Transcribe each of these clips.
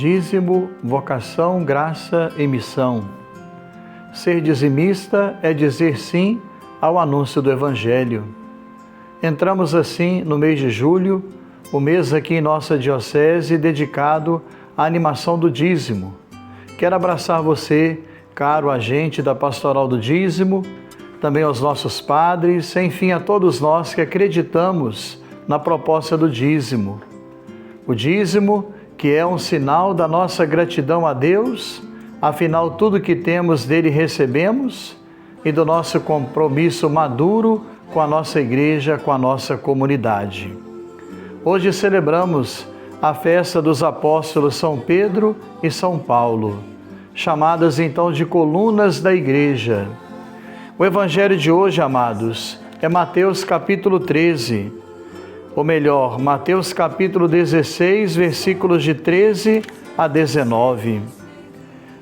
Dízimo, vocação, graça e missão. Ser dizimista é dizer sim ao anúncio do Evangelho. Entramos assim no mês de julho, o mês aqui em nossa diocese dedicado à animação do dízimo. Quero abraçar você, caro agente da Pastoral do Dízimo, também aos nossos padres, enfim, a todos nós que acreditamos na proposta do dízimo. O dízimo, que é um sinal da nossa gratidão a Deus, afinal tudo que temos dele recebemos, e do nosso compromisso maduro com a nossa igreja, com a nossa comunidade. Hoje celebramos a festa dos apóstolos São Pedro e São Paulo, chamadas então de colunas da igreja. O evangelho de hoje, amados, é Mateus capítulo 13, ou melhor, Mateus capítulo 16, versículos de 13 a 19.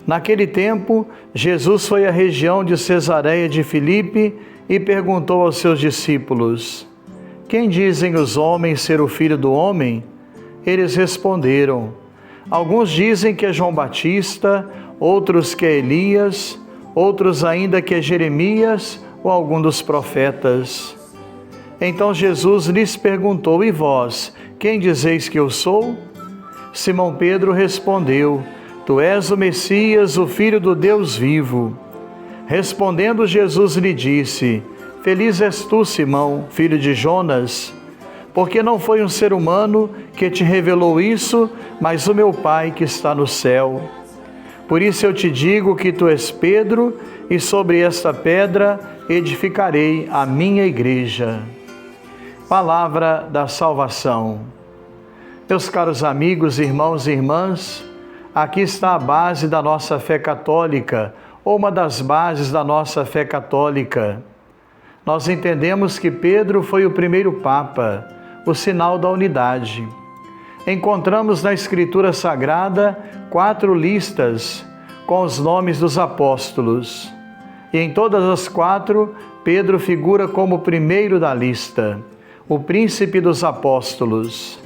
Naquele tempo, Jesus foi à região de Cesareia de Filipe e perguntou aos seus discípulos: quem dizem os homens ser o Filho do Homem? Eles responderam: alguns dizem que é João Batista, outros que é Elias, outros ainda que é Jeremias ou algum dos profetas. Então Jesus lhes perguntou: e vós, quem dizeis que eu sou? Simão Pedro respondeu: tu és o Messias, o Filho do Deus vivo. Respondendo Jesus lhe disse: feliz és tu, Simão, filho de Jonas, porque não foi um ser humano que te revelou isso, mas o meu Pai que está no céu. Por isso eu te digo que tu és Pedro, e sobre esta pedra edificarei a minha igreja. Palavra da salvação. Meus caros amigos, irmãos e irmãs, aqui está a base da nossa fé católica, ou uma das bases da nossa fé católica. Nós entendemos que Pedro foi o primeiro Papa, o sinal da unidade. Encontramos na Escritura Sagrada 4 listas com os nomes dos apóstolos. E em todas as 4, Pedro figura como o primeiro da lista, o príncipe dos apóstolos,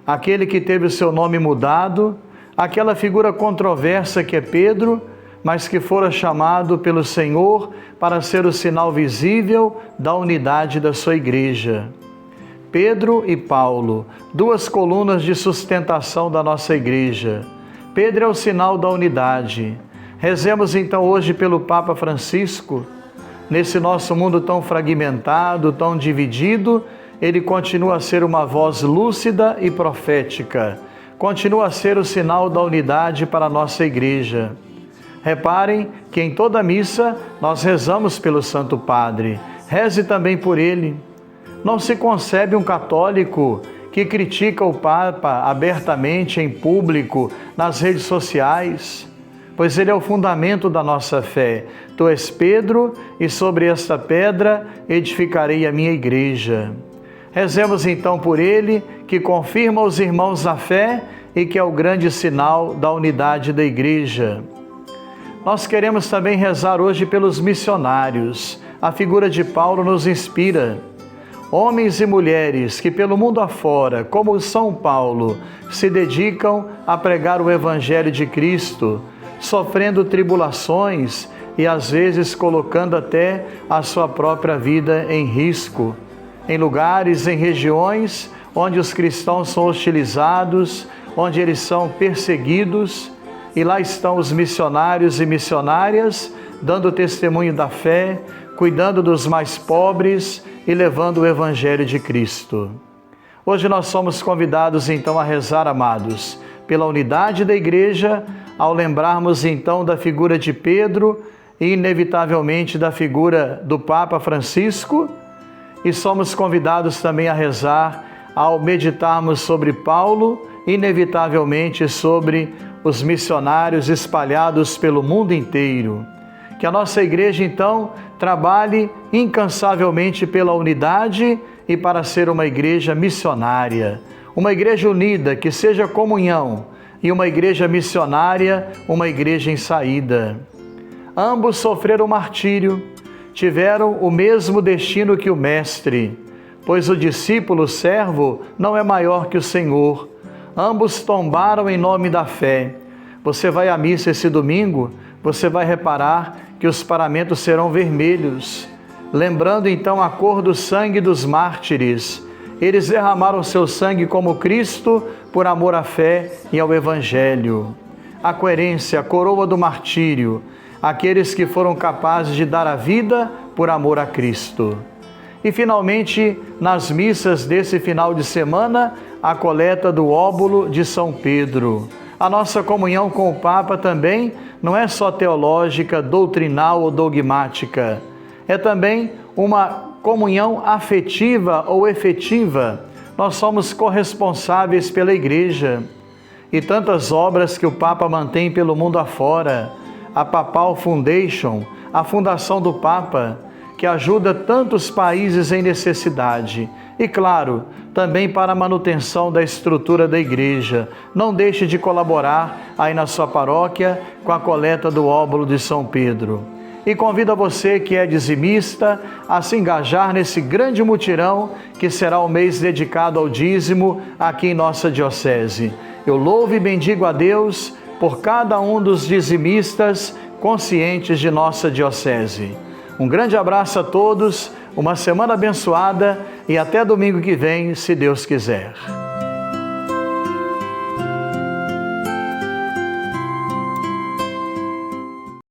aquele que teve o seu nome mudado, aquela figura controversa que é Pedro, mas que fora chamado pelo Senhor para ser o sinal visível da unidade da sua igreja. Pedro e Paulo, 2 colunas de sustentação da nossa igreja. Pedro é o sinal da unidade. Rezemos então hoje pelo Papa Francisco. Nesse nosso mundo tão fragmentado, tão dividido, ele continua a ser uma voz lúcida e profética. Continua a ser o sinal da unidade para a nossa igreja. Reparem que em toda missa nós rezamos pelo Santo Padre. Reze também por ele. Não se concebe um católico que critica o Papa abertamente em público, nas redes sociais, pois ele é o fundamento da nossa fé. Tu és Pedro, e sobre esta pedra edificarei a minha igreja. Rezemos então por ele, que confirma os irmãos na fé e que é o grande sinal da unidade da igreja. Nós queremos também rezar hoje pelos missionários. A figura de Paulo nos inspira. Homens e mulheres que pelo mundo afora, como São Paulo, se dedicam a pregar o Evangelho de Cristo, sofrendo tribulações e às vezes colocando até a sua própria vida em risco. Em lugares, em regiões onde os cristãos são hostilizados, onde eles são perseguidos, e lá estão os missionários e missionárias, dando testemunho da fé, cuidando dos mais pobres e levando o Evangelho de Cristo. Hoje nós somos convidados então a rezar, amados, pela unidade da igreja, ao lembrarmos então da figura de Pedro e inevitavelmente da figura do Papa Francisco, e somos convidados também a rezar ao meditarmos sobre Paulo, inevitavelmente sobre os missionários espalhados pelo mundo inteiro. Que a nossa igreja, então, trabalhe incansavelmente pela unidade e para ser uma igreja missionária. Uma igreja unida, que seja comunhão, e uma igreja missionária, uma igreja em saída. Ambos sofreram martírio, tiveram o mesmo destino que o Mestre, pois o discípulo servo não é maior que o Senhor. Ambos tombaram em nome da fé. Você vai à missa esse domingo, você vai reparar que os paramentos serão vermelhos, lembrando então a cor do sangue dos mártires. Eles derramaram seu sangue como Cristo por amor à fé e ao Evangelho. A coerência, a coroa do martírio, aqueles que foram capazes de dar a vida por amor a Cristo. E finalmente, nas missas desse final de semana, a coleta do óbolo de São Pedro. A nossa comunhão com o Papa também não é só teológica, doutrinal ou dogmática. É também uma comunhão afetiva ou efetiva. Nós somos corresponsáveis pela Igreja. E tantas obras que o Papa mantém pelo mundo afora, a Papal Foundation, a Fundação do Papa, que ajuda tantos países em necessidade. E claro, também para a manutenção da estrutura da Igreja. Não deixe de colaborar aí na sua paróquia com a coleta do óbolo de São Pedro. E convido a você que é dizimista a se engajar nesse grande mutirão que será o mês dedicado ao dízimo aqui em nossa diocese. Eu louvo e bendigo a Deus por cada um dos dizimistas conscientes de nossa diocese. Um grande abraço a todos, uma semana abençoada e até domingo que vem, se Deus quiser.